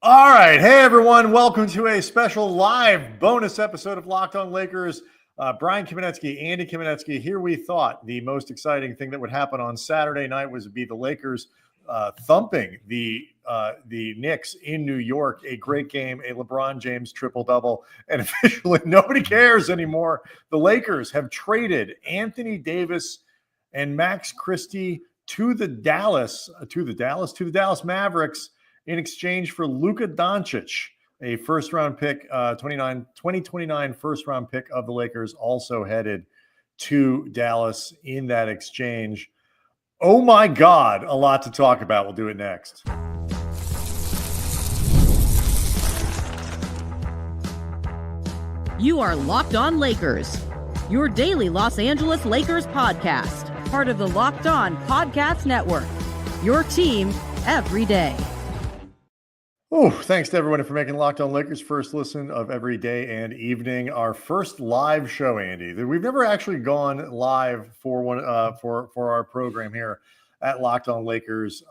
All right. Hey, everyone. Welcome to a special live bonus episode of Locked On Lakers. Brian Kamenetsky, Andy Kamenetsky. Here we thought the most exciting thing that would happen on Saturday night was to be the Lakers thumping the Knicks in New York. A great game, a LeBron James triple-double. And officially, nobody cares anymore. The Lakers have traded Anthony Davis and Max Christie to the Dallas Mavericks in exchange for Luka Doncic, a first-round pick, 2029 first-round pick of the Lakers, also headed to Dallas in that exchange. Oh, my God, a lot to talk about. We'll do it next. You are Locked On Lakers, your daily Los Angeles Lakers podcast, part of the Locked On Podcast Network, your team every day. Oh, thanks to everyone for making Locked On Lakers first listen of every day and evening. Our first live show, Andy. We've never actually gone live for one for our program here at Locked On Lakers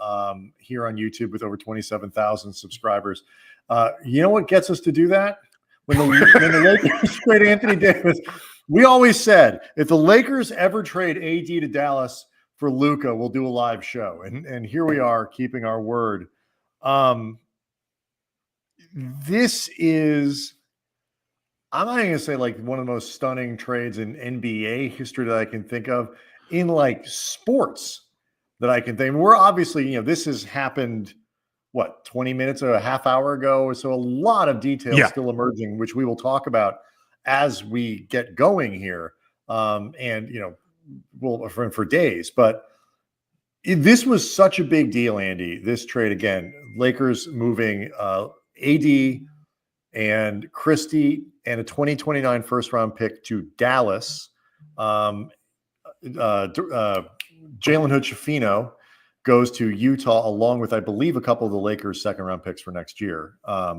here on YouTube with over 27,000 subscribers. You know what gets us to do that? When the Lakers trade Anthony Davis, we always said if the Lakers ever trade AD to Dallas for Luka, we'll do a live show, and here we are keeping our word. This is, I'm not going to say like one of the most stunning trades in NBA history that I can think of in like sports that I can think. We're obviously, this has happened, 20 minutes or a half hour ago. So a lot of details still emerging, which we will talk about as we get going here. We'll for days, but this was such a big deal, Andy, this trade again, Lakers moving, AD and Christie and a 2029 first-round pick to Dallas. Jalen Hood-Schifino goes to Utah along with, I believe, a couple of the Lakers' second-round picks for next year. I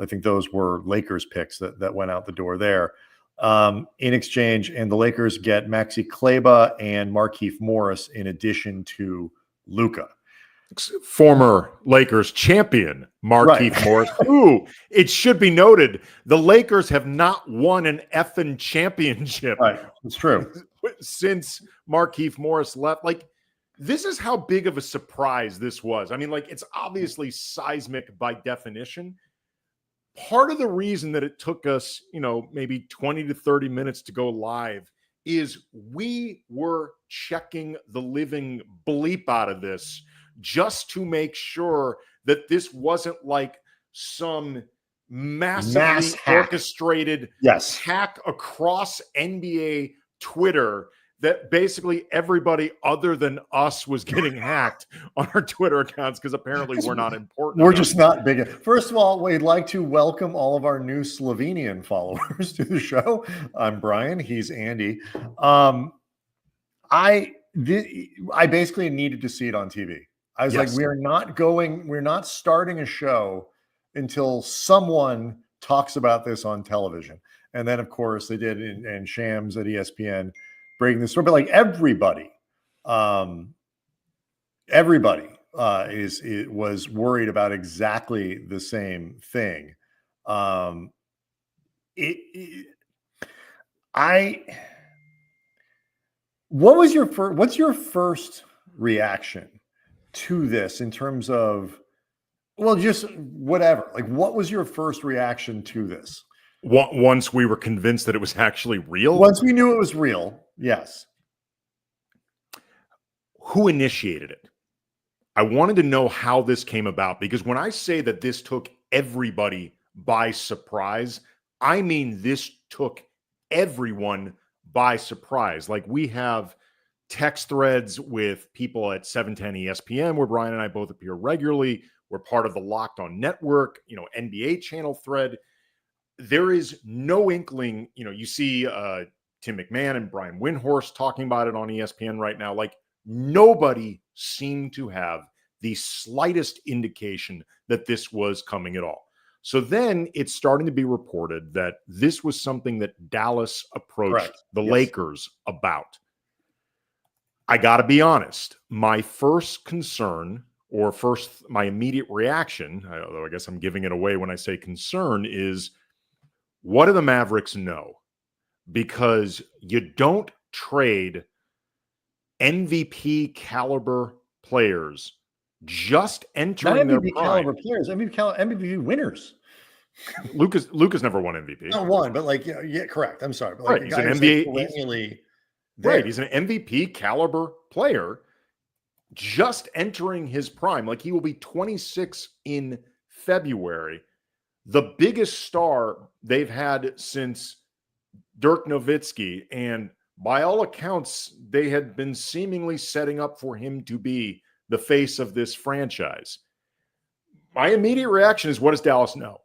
think those were Lakers picks that went out the door there in exchange. And the Lakers get Maxi Kleiber and Markieff Morris in addition to Luka. Former Lakers champion Markieff Morris, who, it should be noted, the Lakers have not won an effing championship. Right, it's true. Since Markieff Morris left. Like, this is how big of a surprise this was. I mean, like, it's obviously seismic by definition. Part of the reason that it took us, maybe 20 to 30 minutes to go live is we were checking the living bleep out of this just to make sure that this wasn't like some massively orchestrated hack across NBA Twitter that basically everybody other than us was getting hacked on our Twitter accounts because apparently we're not important. We're just not big. First of all, we'd like to welcome all of our new Slovenian followers to the show. I'm Brian. He's Andy. I basically needed to see it on TV. I was like, we're not starting a show until someone talks about this on television. And then, of course, they did in Shams at ESPN breaking the story. But like everybody was worried about exactly the same thing. What's your first reaction to this in terms of, just whatever, like what was your first reaction to this? Once we were convinced that it was actually real? Once we knew it was real, yes. Who initiated it? I wanted to know how this came about, because when I say that this took everybody by surprise, I mean this took everyone by surprise. Like, we have text threads with people at 710 ESPN where Brian and I both appear regularly. We're part of the Locked On Network, NBA channel thread. There is no inkling, you see Tim McMahon and Brian Windhorst talking about it on ESPN right now. Like, nobody seemed to have the slightest indication that this was coming at all. So then it's starting to be reported that this was something that Dallas approached the Lakers about. I got to be honest. My first concern or first, my immediate reaction, although I guess I'm giving it away when I say concern, is what do the Mavericks know? Because you don't trade MVP caliber players just Not entering their MVP prime. caliber players, MVP winners. Luka's never won MVP. Not one, but like, yeah, correct. I'm sorry. But like Right. He's an NBA. Right. He's an MVP caliber player just entering his prime. Like, he will be 26 in February. The biggest star they've had since Dirk Nowitzki. And by all accounts, they had been seemingly setting up for him to be the face of this franchise. My immediate reaction is, what does Dallas know?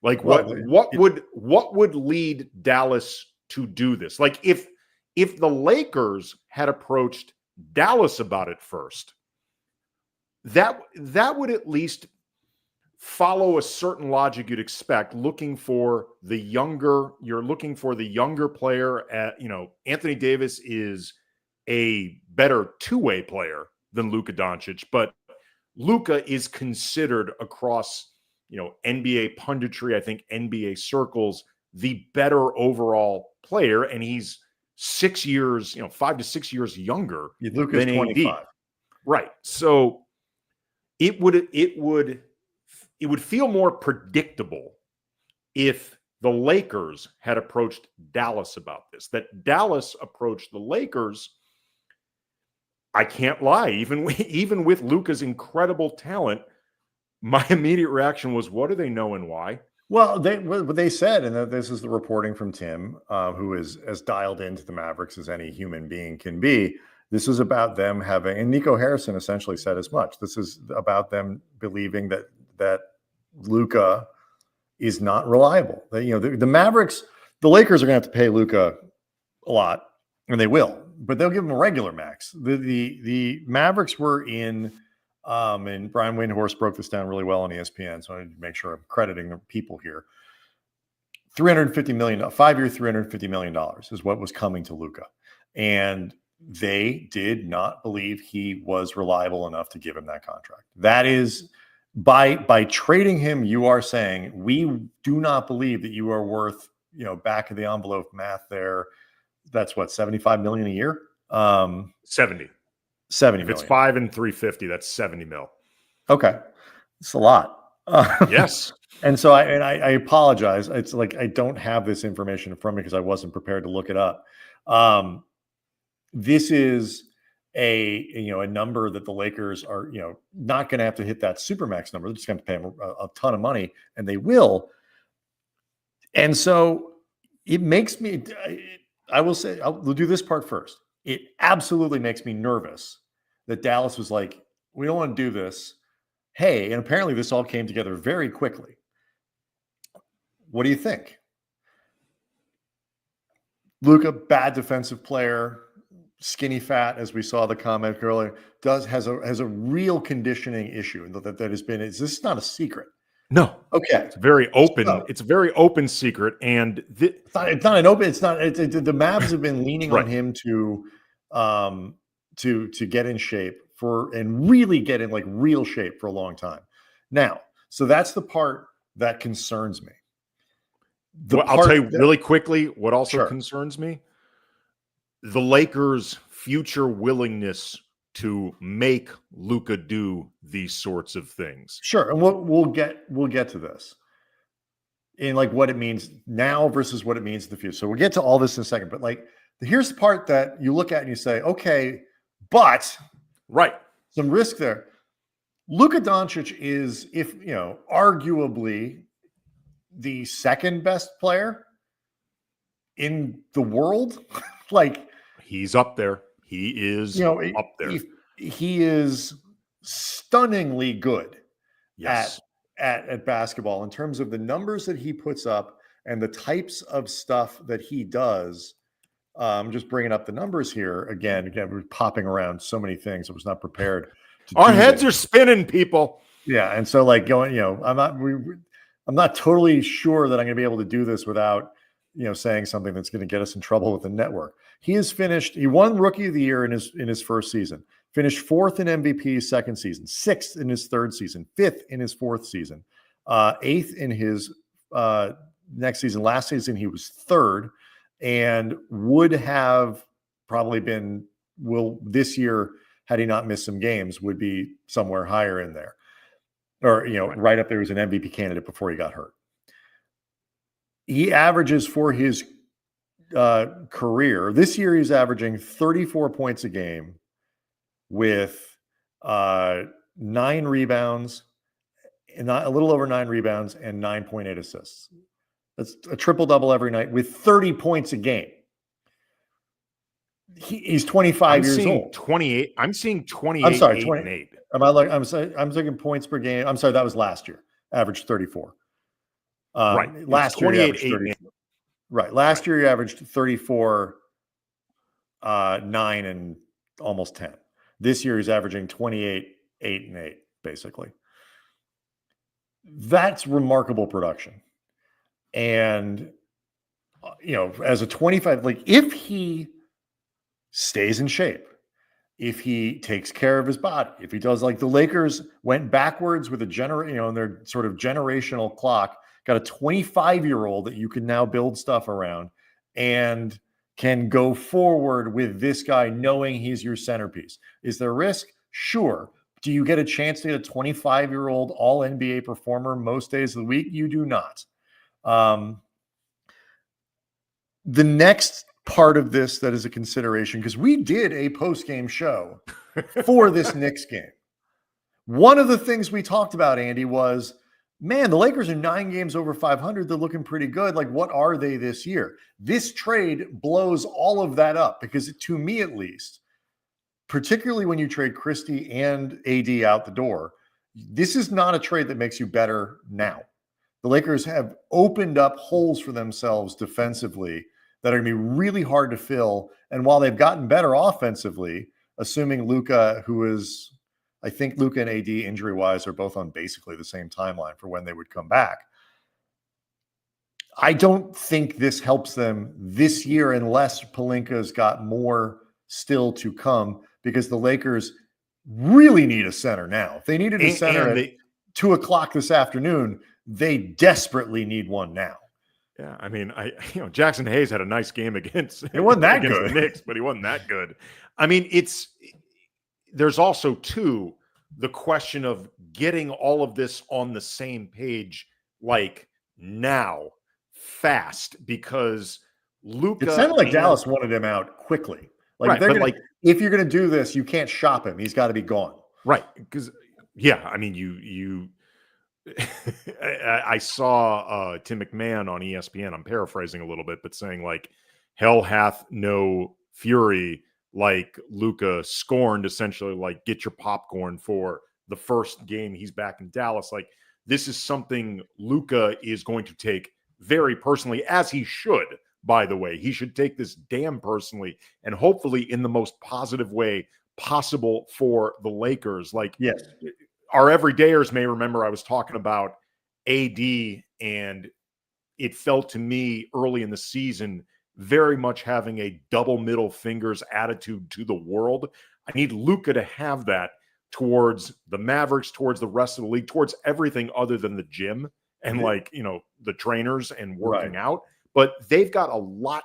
Like, what would lead Dallas to do this? Like, if the Lakers had approached Dallas about it first, that would at least follow a certain logic you'd expect. Looking for the younger player. Anthony Davis is a better two-way player than Luka Doncic, but Luka is considered across NBA punditry, I think NBA circles, the better overall player, and he's 6 years, 5 to 6 years younger Luka's than 25. AD. Right. So it would feel more predictable if the Lakers had approached Dallas about this. That Dallas approached the Lakers, I can't lie, even with Luka's incredible talent, my immediate reaction was, what do they know and why? Well, what they said, and this is the reporting from Tim, who is as dialed into the Mavericks as any human being can be. This is about them having, and Nico Harrison essentially said as much. This is about them believing that Luka is not reliable. That the Mavericks, the Lakers are going to have to pay Luka a lot, and they will, but they'll give him a regular max. The Mavericks were in. And Brian Windhorst broke this down really well on ESPN, so I need to make sure I'm crediting the people here. $350 million, 5-year, $350 million is what was coming to Luka, and they did not believe he was reliable enough to give him that contract. That is, by trading him, you are saying we do not believe that you are worth, back of the envelope math there. That's what, $75 million a year? 70. 70 if million. It's 5 and 350, that's 70 mil. Okay. It's a lot. Yes. And so I apologize. It's like, I don't have this information from me because I wasn't prepared to look it up. This is a number that the Lakers are, not going to have to hit that supermax number. They're just going to pay him a ton of money, and they will. And so it makes me, I will say, we'll do this part first. It absolutely makes me nervous that Dallas was like, we don't want to do this. Hey, and apparently this all came together very quickly. What do you think? Luka, bad defensive player, skinny fat, as we saw the comment earlier, has a real conditioning issue that has been. This is not a secret. No. Okay. It's very open. So, it's a very open secret, and it's not an open. It's not. The Mavs have been leaning right. on him to get in shape and really get in like real shape for a long time. Now, so that's the part that concerns me. I'll tell you really quickly what also concerns me. The Lakers' future willingness to make Luka do these sorts of things. Sure, and we'll get to this in like what it means now versus what it means in the future. So we'll get to all this in a second. But like, here's the part that you look at and you say, okay, but some risk there. Luka Doncic is, arguably the second best player in the world. Like, he's up there. He is up there. He is stunningly good yes. at basketball in terms of the numbers that he puts up and the types of stuff that he does. I'm just bringing up the numbers here again. We're popping around so many things. I was not prepared. Our heads are spinning, people. Yeah, and so like going, I'm not totally sure that I'm going to be able to do this without, saying something that's going to get us in trouble with the network. He won Rookie of the Year in his first season. finished fourth in MVP second season, sixth in his third season, fifth in his fourth season, eighth in his next season. Last season, he was third and would have probably been, this year, had he not missed some games, would be somewhere higher in there. Or, right up there as an MVP candidate before he got hurt. He averages for his career, this year he's averaging 34 points a game with 9 rebounds, and a little over 9 rebounds and 9.8 assists. That's a triple-double every night with 30 points a game. He's 25 years old. 28. I'm seeing 28. I'm sorry, 8 and 8. I'm thinking points per game. I'm sorry, that was last year. Averaged 34. Right. Last year, 28, 8. Right. Last year, he averaged 34, 9, and almost 10. This year, he's averaging 28, 8, and 8, basically. That's remarkable production. And, as a 25, if he stays in shape, if he takes care of his body, if he does like the Lakers went backwards with in their sort of generational clock, got a 25-year-old that you can now build stuff around and can go forward with this guy knowing he's your centerpiece. Is there risk? Sure. Do you get a chance to get a 25-year-old all-NBA performer most days of the week? You do not. The next part of this that is a consideration, because we did a post-game show for this Knicks game. One of the things we talked about, Andy, was, man, the Lakers are 9 games over 500. They're looking pretty good. Like, what are they this year? This trade blows all of that up because, to me at least, particularly when you trade Christie and AD out the door, this is not a trade that makes you better now. The Lakers have opened up holes for themselves defensively that are going to be really hard to fill. And while they've gotten better offensively, assuming Luka, I think Luka and AD injury-wise are both on basically the same timeline for when they would come back. I don't think this helps them this year unless Pelinka's got more still to come, because the Lakers really need a center now. If they needed a center at 2 o'clock this afternoon, they desperately need one now. Yeah, I mean, Jackson Hayes had a nice game against it wasn't that against good. The Knicks, but he wasn't that good. I mean, there's also the question of getting all of this on the same page, like now, fast, because Luka. It sounded like Dallas wanted him out quickly. Like, right, if you're going to do this, you can't shop him. He's got to be gone. Right, because I mean, you. I saw Tim McMahon on ESPN. I'm paraphrasing a little bit, but saying like, "Hell hath no fury like Luka scorned." Essentially, like, get your popcorn for the first game he's back in Dallas. Like, this is something Luka is going to take very personally, as he should. By the way, he should take this damn personally, and hopefully in the most positive way possible for the Lakers. Like, yes. Our everydayers may remember I was talking about AD, and it felt to me early in the season very much having a double middle fingers attitude to the world. I need Luka to have that towards the Mavericks, towards the rest of the league, towards everything other than the gym and the trainers and working out. But they've got a lot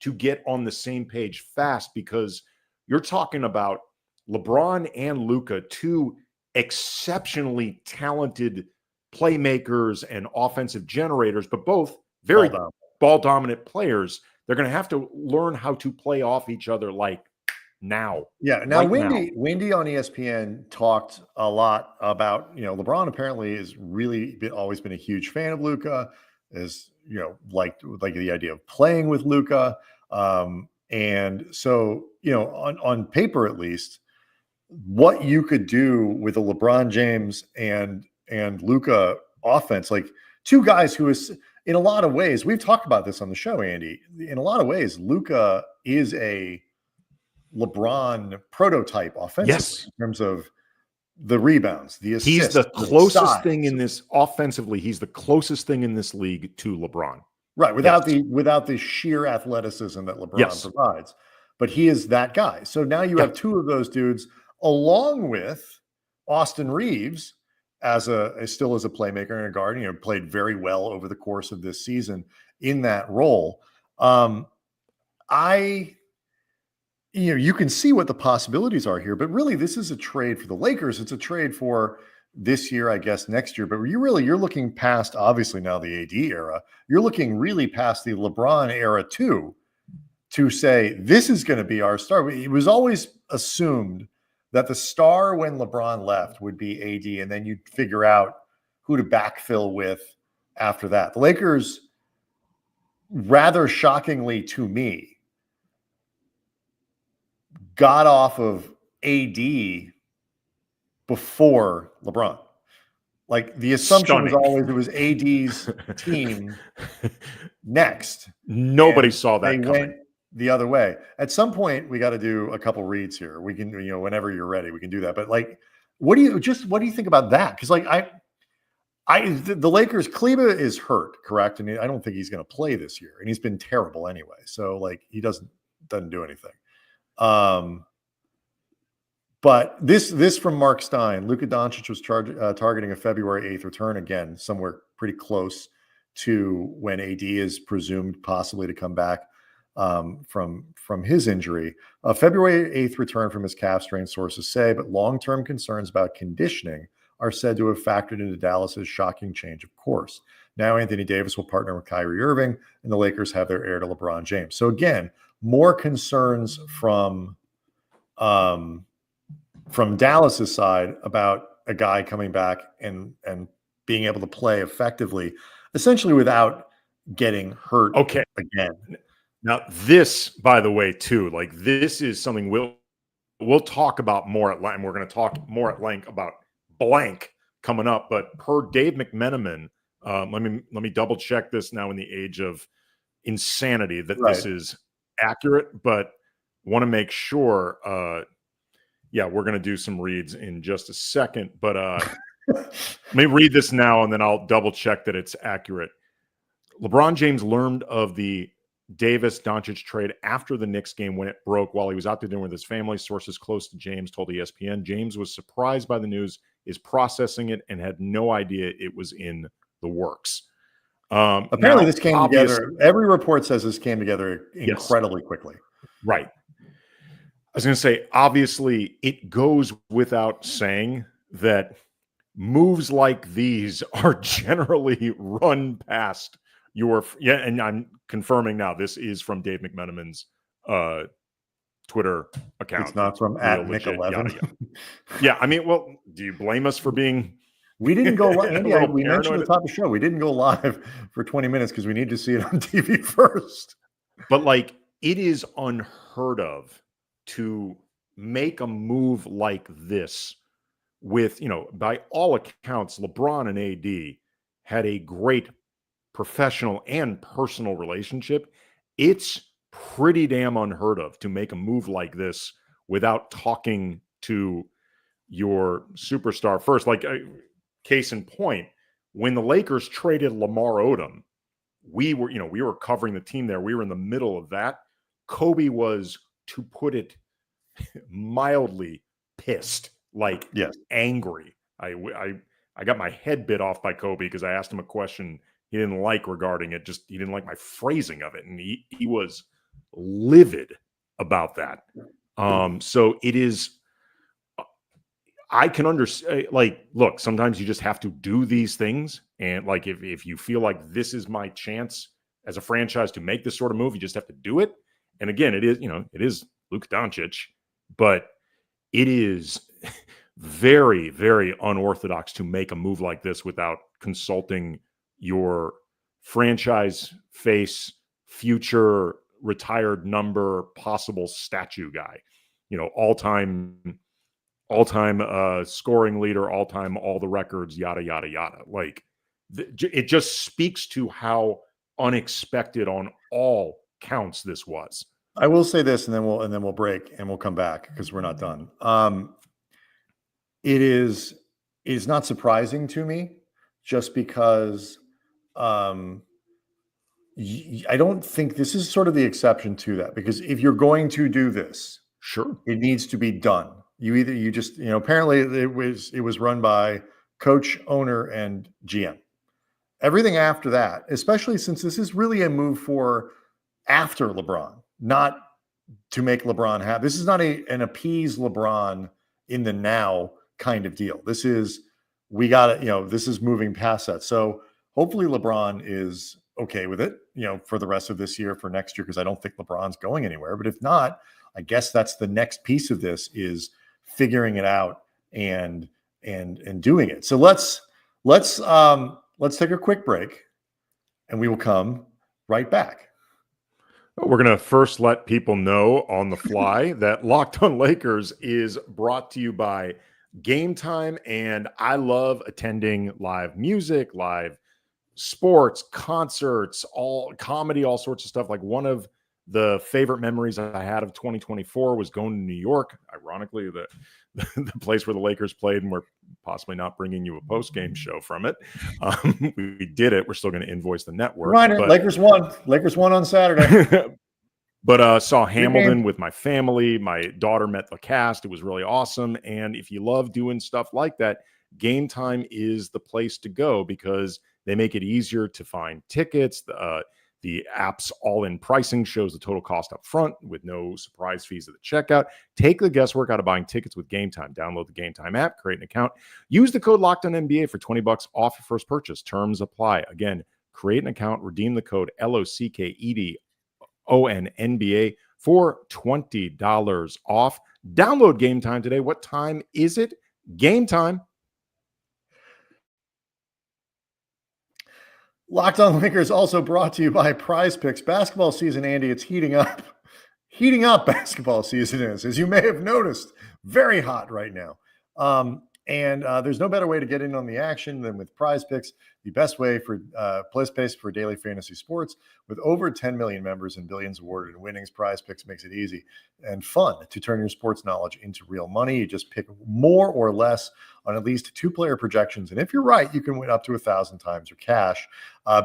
to get on the same page fast, because you're talking about LeBron and Luka, two exceptionally talented playmakers and offensive generators, but both very ball dominant players. They're going to have to learn how to play off each other like now. Yeah. Now, Wendy on ESPN talked a lot about, LeBron apparently has really always been a huge fan of Luka, is, like the idea of playing with Luka. And so, on paper, at least, what you could do with a LeBron James and Luka offense, like two guys who is, in a lot of ways, we've talked about this on the show, Andy, in a lot of ways, Luka is a LeBron prototype offensively in terms of the rebounds, the assists. He's the closest thing in this offensively. He's the closest thing in this league to LeBron. Right. Without the sheer athleticism that LeBron provides, but he is that guy. So now you have two of those dudes along with Austin Reeves still as a playmaker and a guard, played very well over the course of this season in that role. You can see what the possibilities are here, but really this is a trade for the Lakers. It's a trade for this year, I guess next year, but you're looking past, obviously now the AD era, you're looking really past the LeBron era too, to say this is going to be our star. It was always assumed that the star when LeBron left would be AD, and then you'd figure out who to backfill with after that. The Lakers, rather shockingly to me, got off of AD before LeBron. Like the assumption was always it was AD's team next. Nobody saw that they coming. Went the other way. At some point, we got to do a couple reads here. We can, whenever you're ready, we can do that. But like, what do you think about that? Because like the Lakers, Kleiber is hurt, correct? And I don't think he's going to play this year, and he's been terrible anyway. So like he doesn't do anything. But this from Mark Stein, Luka Doncic was targeting a February 8th return, again, somewhere pretty close to when AD is presumed possibly to come back from his injury. A February 8th return from his calf strain, sources say, but long-term concerns about conditioning are said to have factored into Dallas's shocking change of course. Now Anthony Davis will partner with Kyrie Irving, and the Lakers have their heir to LeBron James. So again, more concerns from Dallas's side about a guy coming back and being able to play effectively, essentially without getting hurt again. Now, this, by the way, too, like this is something we'll talk about more at length. We're going to talk more at length about blank coming up. But per Dave McMenamin, let me double check this now in the age of insanity that this is accurate, but want to make sure. We're going to do some reads in just a second, but let me read this now and then I'll double check that it's accurate. LeBron James learned of the Davis-Doncic trade after the Knicks game when it broke while he was out to dinner with his family. Sources close to James told ESPN. James was surprised by the news, is processing it, and had no idea it was in the works. Apparently this came together. Every report says this came together incredibly quickly. Right. I was going to say, obviously, it goes without saying that moves like these are generally run past your and I'm confirming now this is from Dave McMenamin's Twitter account. It's not from @Nick11. Yeah, I mean, well, do you blame us for being? We didn't go live. Andy, we mentioned at the top of the show we didn't go live for 20 minutes because we need to see it on TV first. But like, it is unheard of to make a move like this with, by all accounts, LeBron and AD had a great professional and personal relationship. It's pretty damn unheard of to make a move like this without talking to your superstar first. Like, case in point, when the Lakers traded Lamar Odom, we were covering the team there. We were in the middle of that. Kobe was, to put it mildly, pissed, like angry. I got my head bit off by Kobe because I asked him a question he didn't like regarding it. Just he didn't like my phrasing of it, and he was livid about that. So it is. I can understand. Like, look, sometimes you just have to do these things, and like if you feel like this is my chance as a franchise to make this sort of move, you just have to do it. And again, it is Luka Doncic, but it is very, very unorthodox to make a move like this without consulting your franchise face, future retired number, possible statue guy, all-time scoring leader, all-time, all the records, yada, yada, yada. Like, it just speaks to how unexpected on all counts this was. I will say this, and then we'll break and we'll come back because we're not done. It is not surprising to me, just because I don't think this is sort of the exception to that. Because if you're going to do this, sure, it needs to be done. You just, apparently it was run by coach, owner, and GM. Everything after that, especially since this is really a move for after LeBron, not to make LeBron happy. This is not an appease LeBron in the now kind of deal. This is, this is moving past that. So hopefully LeBron is okay with it, for the rest of this year, for next year, because I don't think LeBron's going anywhere. But if not, I guess that's the next piece of this, is figuring it out and doing it. So let's take a quick break, and we will come right back. We're going to first let people know on the fly that Locked On Lakers is brought to you by Game Time. And I love attending live music, live sports, concerts, all comedy, all sorts of stuff. Like, one of the favorite memories I had of 2024 was going to New York. Ironically, the place where the Lakers played, and we're possibly not bringing you a post-game show from it. We did it. We're still going to invoice the network. But Lakers won. Lakers won on Saturday. But saw Hamilton with my family. My daughter met the cast. It was really awesome. And if you love doing stuff like that, Game Time is the place to go, because they make it easier to find tickets. The app's all-in pricing shows the total cost up front with no surprise fees at the checkout. Take the guesswork out of buying tickets with Game Time. Download the Game Time app, create an account, use the code LOCKEDONNBA for $20 off your first purchase. Terms apply. Again, create an account, redeem the code LOCKEDONNBA for $20 off. Download Game Time today. What time is it? Game Time. Locked On Lakers also brought to you by Prize Picks. Basketball season, Andy, it's heating up. Heating up, basketball season is, as you may have noticed, very hot right now. And there's no better way to get in on the action than with Prize Picks, the best way for place for daily fantasy sports. With over 10 million members and billions awarded in winnings, Prize Picks makes it easy and fun to turn your sports knowledge into real money. You just pick more or less on at least 2-player projections. And if you're right, you can win up to 1,000 times your cash.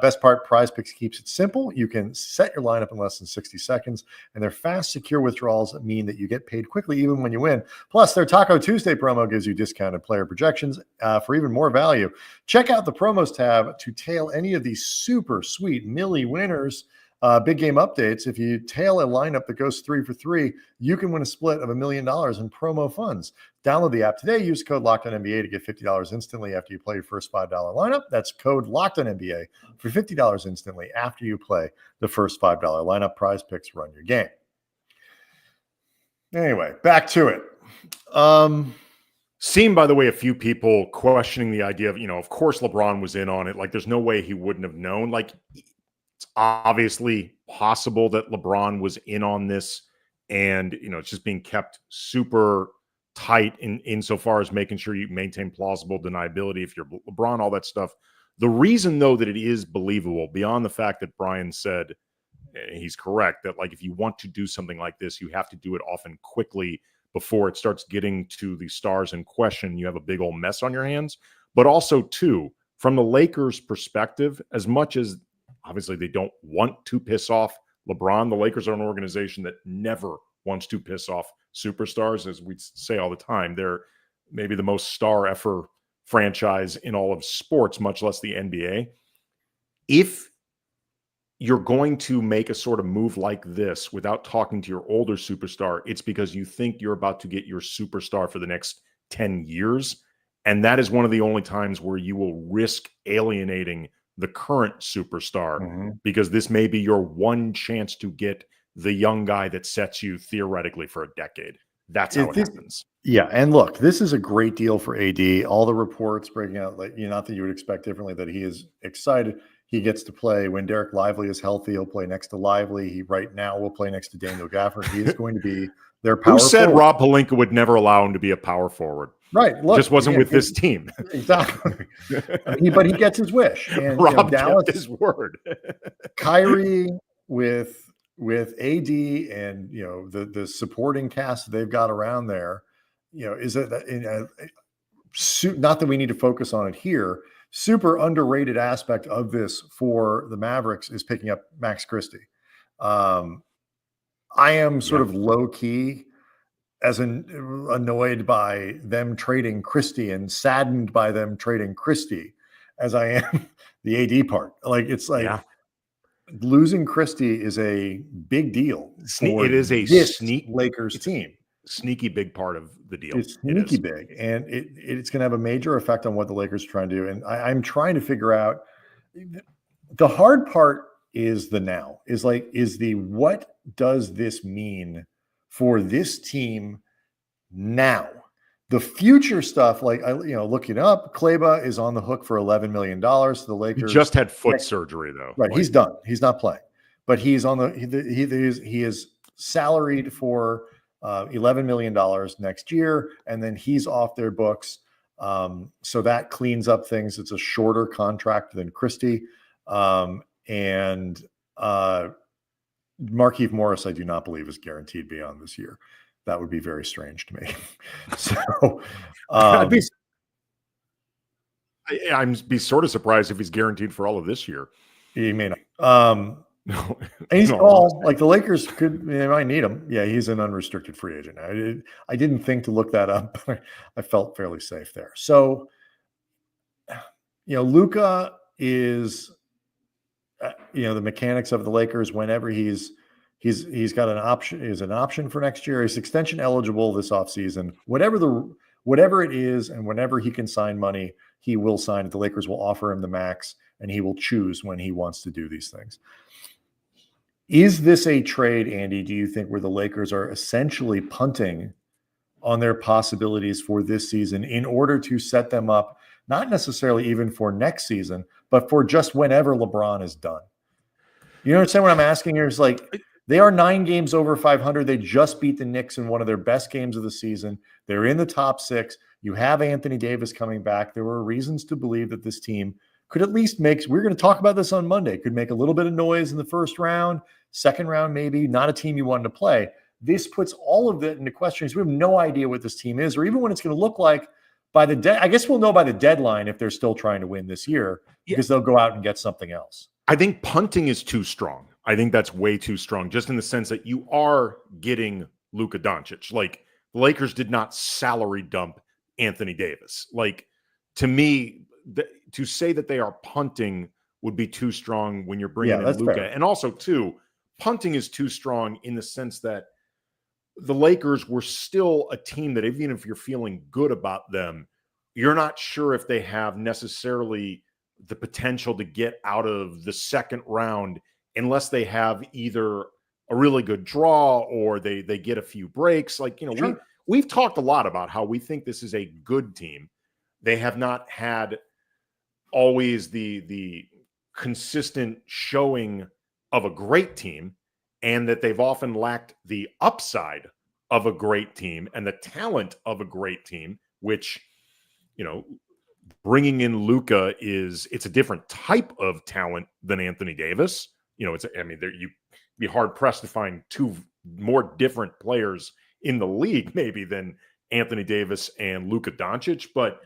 Best part, Prize Picks keeps it simple. You can set your lineup in less than 60 seconds, and their fast, secure withdrawals mean that you get paid quickly even when you win. Plus, their Taco Tuesday promo gives you discounted player projections for even more value. Check out the promos tab to tail any of these super sweet Millie winners. Big game updates. If you tail a lineup that goes 3 for 3, you can win a split of $1 million in promo funds. Download the app today. Use code LOCKEDONNBA to get $50 instantly after you play your first $5 lineup. That's code LOCKEDONNBA for $50 instantly after you play the first $5 lineup. Prize Picks, run your game. Anyway, back to it. Seen, by the way, a few people questioning the idea of, of course LeBron was in on it. Like, there's no way he wouldn't have known. Like, it's obviously possible that LeBron was in on this, and, it's just being kept super tight insofar as making sure you maintain plausible deniability if you're LeBron, all that stuff. The reason, though, that it is believable, beyond the fact that Brian said, he's correct, that, like, if you want to do something like this, you have to do it often quickly before it starts getting to the stars in question. You have a big old mess on your hands. But also, too, from the Lakers' perspective, as much as obviously they don't want to piss off LeBron, the Lakers are an organization that never wants to piss off superstars. As we say all the time, they're maybe the most star-effer franchise in all of sports, much less the NBA. If you're going to make a sort of move like this without talking to your older superstar, it's because you think you're about to get your superstar for the next 10 years. And that is one of the only times where you will risk alienating the current superstar, because this may be your one chance to get the young guy that sets you theoretically for a decade. That's how it happens. Yeah. And look, this is a great deal for AD. All the reports breaking out, like, not that you would expect differently, that he is excited. He gets to play when Derek Lively is healthy. He'll play next to Lively. He right now will play next to Daniel Gafford. He is going to be their power Who said forward. Rob Pelinka would never allow him to be a power forward? Right. Look, just wasn't with this team. Exactly. But he gets his wish. And Rob Dallas, kept his word. Kyrie with AD and the supporting cast they've got around there, is it not that we need to focus on it here. Super underrated aspect of this for the Mavericks is picking up Max Christie. I am sort of low key annoyed by them trading Christie and saddened by them trading Christie as I am the AD part. Like, it's like losing Christie is a big deal. It is a Lakers team. Sneaky big part of the deal. It's sneaky big, and it's going to have a major effect on what the Lakers are trying to do. And I'm trying to figure out, the hard part is what does this mean for this team now? The future stuff, looking up, Kleiber is on the hook for $11 million. The Lakers he just had foot surgery, though. Right, he's done. He's not playing, but he's on he is salaried for $11 million next year, and then he's off their books. So that cleans up things. It's a shorter contract than Christie. And Markieff Morris, I do not believe, is guaranteed beyond this year. That would be very strange to me. So I'd be sort of surprised if he's guaranteed for all of this year. He may not. No, and he's like the Lakers they might need him. Yeah, he's an unrestricted free agent. I didn't think to look that up. I felt fairly safe there. So, Luka is, the mechanics of the Lakers. Whenever he's got an option for next year. He's extension eligible this offseason. Whatever it is, and whenever he can sign money, he will sign it. The Lakers will offer him the max, and he will choose when he wants to do these things. Is this a trade, Andy, do you think, where the Lakers are essentially punting on their possibilities for this season in order to set them up, not necessarily even for next season, but for just whenever LeBron is done? You understand what I'm asking here? Is like, they are 9 games over 500. They just beat the Knicks in one of their best games of the season. They're in the top 6. You have Anthony Davis coming back. There were reasons to believe that this team could at least we're going to talk about this on Monday, could make a little bit of noise in the first round, second round, maybe not a team you wanted to play. This puts all of that into question. We have no idea what this team is, or even what it's going to look like by I guess we'll know by the deadline if they're still trying to win this year, because they'll go out and get something else. I think punting is too strong. I think that's way too strong, just in the sense that you are getting Luka Doncic. Like, the Lakers did not salary dump Anthony Davis. Like, to me, to say that they are punting would be too strong when you're bringing in Luka. Fair. And also, too, punting is too strong in the sense that the Lakers were still a team that, even if you're feeling good about them, you're not sure if they have necessarily the potential to get out of the second round unless they have either a really good draw or they get a few breaks. Like, sure. We've talked a lot about how we think this is a good team. They have not had always the consistent showing of a great team, and that they've often lacked the upside of a great team and the talent of a great team, which, bringing in Luka it's a different type of talent than Anthony Davis. You'd be hard pressed to find 2 more different players in the league maybe than Anthony Davis and Luka Doncic, but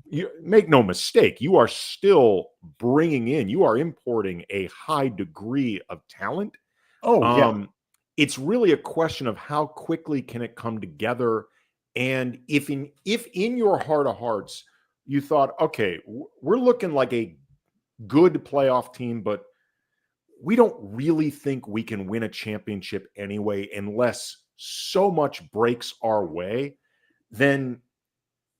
you make no mistake, you are still you are importing a high degree of talent. It's really a question of how quickly can it come together. And if in your heart of hearts, you thought, okay, we're looking like a good playoff team, but we don't really think we can win a championship anyway, unless so much breaks our way, then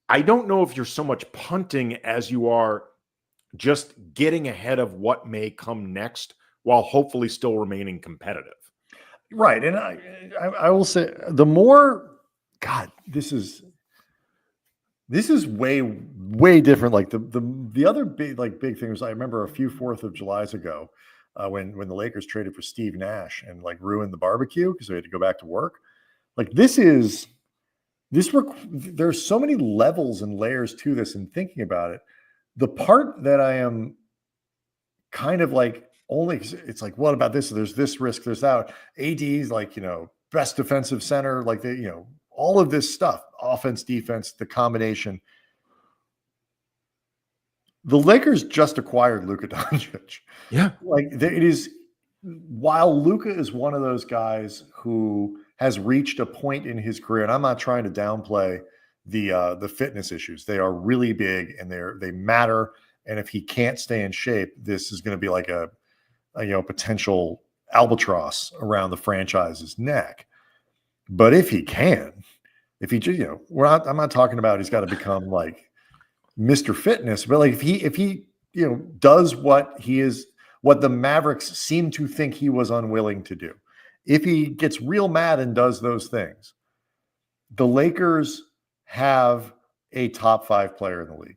I don't know if you're so much punting as you are just getting ahead of what may come next while hopefully still remaining competitive. Right. And I will say, the more, God, this is way, way different. Like the other big things, I remember a few 4th of Julys ago, when the Lakers traded for Steve Nash and ruined the barbecue because they had to go back to work. Like, there's so many levels and layers to this, and thinking about it, the part that I am kind of it's like, what about this? There's this risk, there's that. AD's best defensive center, all of this stuff, offense, defense, the combination. The Lakers just acquired Luka Doncic. Yeah. While Luka is one of those guys who has reached a point in his career, and I'm not trying to downplay the fitness issues. They are really big and they matter. And if he can't stay in shape, this is going to be like a potential albatross around the franchise's neck. But if he can, if he just, I'm not talking about he's got to become like Mr. Fitness, but like if he does what the Mavericks seem to think he was unwilling to do. If he gets real mad and does those things, the Lakers have a top 5 player in the league.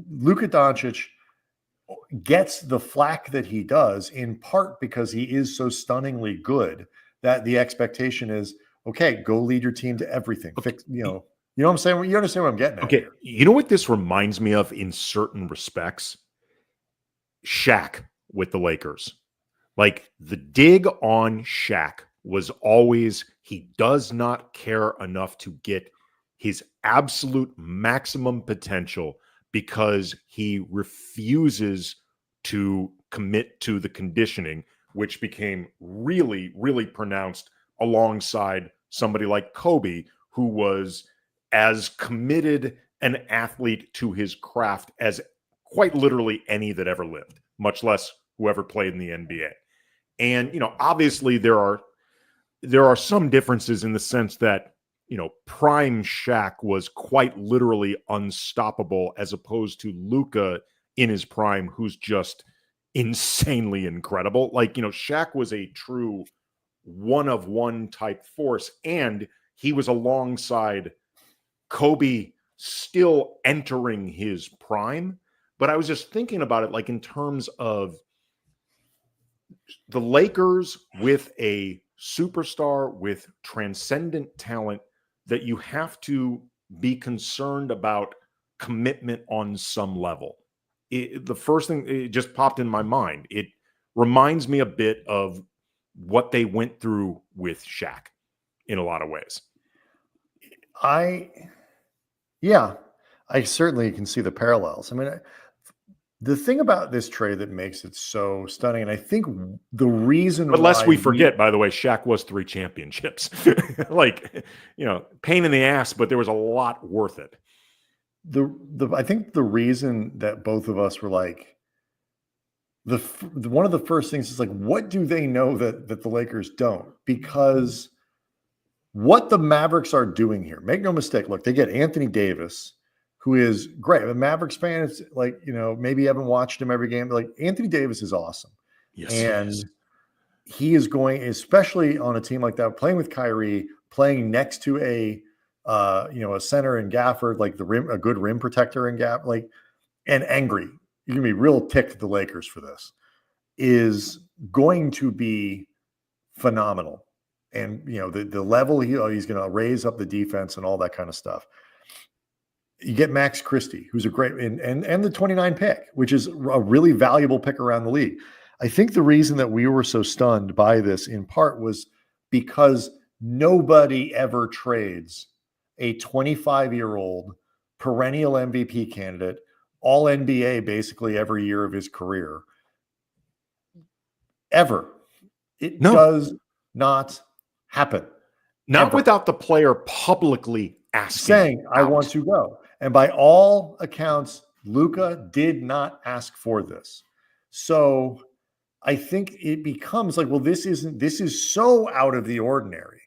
Luka Doncic gets the flack that he does in part because he is so stunningly good that the expectation is, okay, go lead your team to everything. Okay. You know what I'm saying? You understand what I'm getting at Okay. here. You know what this reminds me of in certain respects? Shaq with the Lakers. Like the dig on Shaq was always, he does not care enough to get his absolute maximum potential because he refuses to commit to the conditioning, which became really, really pronounced alongside somebody like Kobe, who was as committed an athlete to his craft as quite literally any that ever lived, much less whoever played in the NBA. And, obviously there are some differences in the sense that, prime Shaq was quite literally unstoppable as opposed to Luka in his prime, who's just insanely incredible. Like, Shaq was a true one-of-one type force, and he was alongside Kobe still entering his prime. But I was just thinking about it, like in terms of the Lakers with a superstar with transcendent talent that you have to be concerned about commitment on some level. The first thing, it just popped in my mind. It reminds me a bit of what they went through with Shaq in a lot of ways. I certainly can see the parallels. I mean, the thing about this trade that makes it so stunning, and I think the reason but lest we forget, by the way, Shaq was 3 championships. Pain in the ass, but there was a lot worth it. I think the reason that both of us were like, one of the first things is like, what do they know that the Lakers don't? Because what the Mavericks are doing here, make no mistake, look, they get Anthony Davis, who is great. The Mavericks fans, maybe haven't watched him every game. Like, Anthony Davis is awesome. Yes, and he is going, especially on a team like that, playing with Kyrie, playing next to a center in Gafford, like a good rim protector in Gafford, and angry. You're gonna be real ticked at the Lakers for this. Is going to be phenomenal. And the level he's going to raise up the defense and all that kind of stuff. You get Max Christie, who's a great and the 29 pick, which is a really valuable pick around the league. I think the reason that we were so stunned by this in part was because nobody ever trades a 25-year-old perennial MVP candidate, all NBA basically every year of his career. Ever. It does not happen. Not ever. Without the player publicly saying, I want to go. And by all accounts, Luka did not ask for this. So I think it becomes like, well, this is so out of the ordinary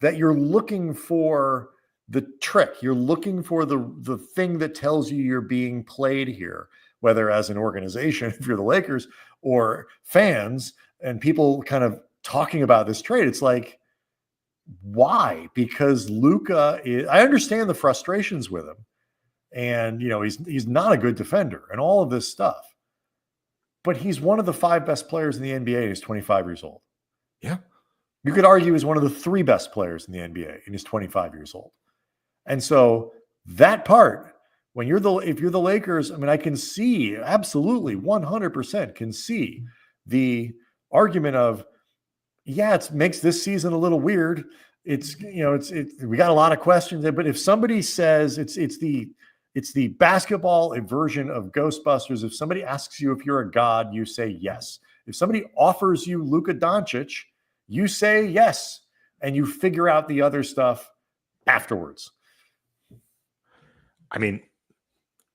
that you're looking for the trick. You're looking for the thing that tells you you're being played here, whether as an organization, if you're the Lakers, or fans and people kind of talking about this trade. It's like, why? Because Luka I understand the frustrations with him, and he's not a good defender and all of this stuff, but he's one of the 5 best players in the NBA and he's 25 years old. Yeah. You could argue he's one of the 3 best players in the NBA and he's 25 years old. And so that part, if you're the Lakers, I mean, I can see absolutely 100% can see the argument of, yeah, it makes this season a little weird. We got a lot of questions there, but if somebody says it's the basketball version of Ghostbusters, if somebody asks you if you're a god, you say yes. If somebody offers you Luka Doncic, you say yes. and you figure out the other stuff afterwards. I mean,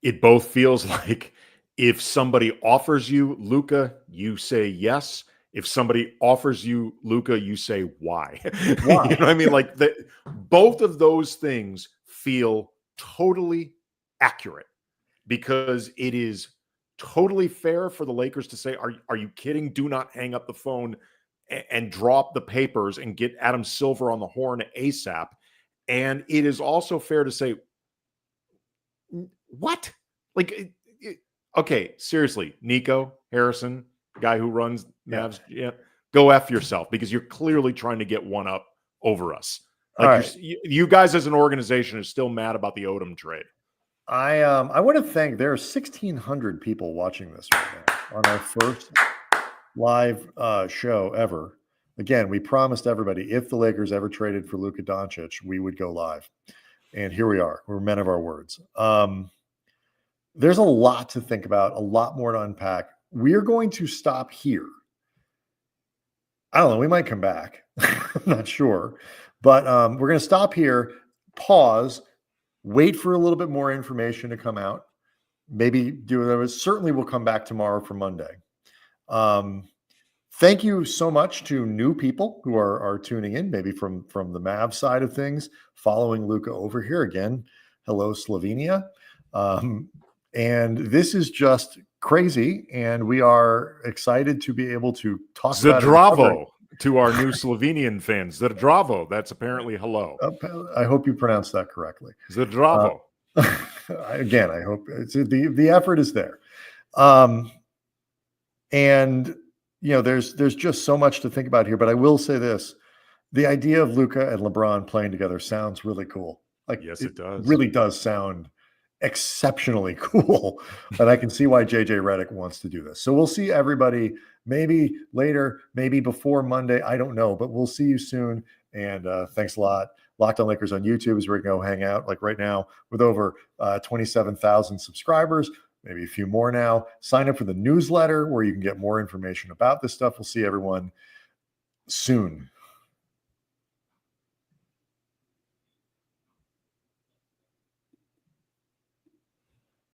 it both feels like if somebody offers you Luka, you say yes. If somebody offers you Luka, you say why. Why? You know what I mean? Like both of those things feel totally accurate because it is totally fair for the Lakers to say, are you kidding? Do not hang up the phone and drop the papers and get Adam Silver on the horn ASAP. And it is also fair to say, what? Like, okay, seriously, Nico Harrison, guy who runs Mavs, go F yourself because you're clearly trying to get one up over us. Like you guys as an organization are still mad about the Odom trade. I want to thank, there are 1,600 people watching this right now on our first live show ever. Again, we promised everybody if the Lakers ever traded for Luka Doncic, we would go live. And here we are. We're men of our words. There's a lot to think about, a lot more to unpack. We're going to stop here. I don't know. We might come back. I'm not sure. But we're going to stop here, pause, wait for a little bit more information to come out. Maybe do it. Certainly we'll come back tomorrow for Monday. Thank you so much to new people who are tuning in, maybe from the Mavs side of things, following Luka over here again. Hello, Slovenia. And this is just crazy, and we are excited to be able to talk about it. Zdravo to our new Slovenian fans. Zdravo, that's apparently hello. I hope you pronounced that correctly. Zdravo. Again, I hope the effort is there. And there's just so much to think about here, but I will say this. The idea of Luka and LeBron playing together sounds really cool. Like, yes, it does. Really does sound exceptionally cool. And I can see why JJ Redick wants to do this. So we'll see everybody maybe later, maybe before Monday. I don't know, but we'll see you soon. And thanks a lot. Locked On Lakers on YouTube is where you can go hang out. Like right now with over 27,000 subscribers, maybe a few more now. Sign up for the newsletter where you can get more information about this stuff. We'll see everyone soon.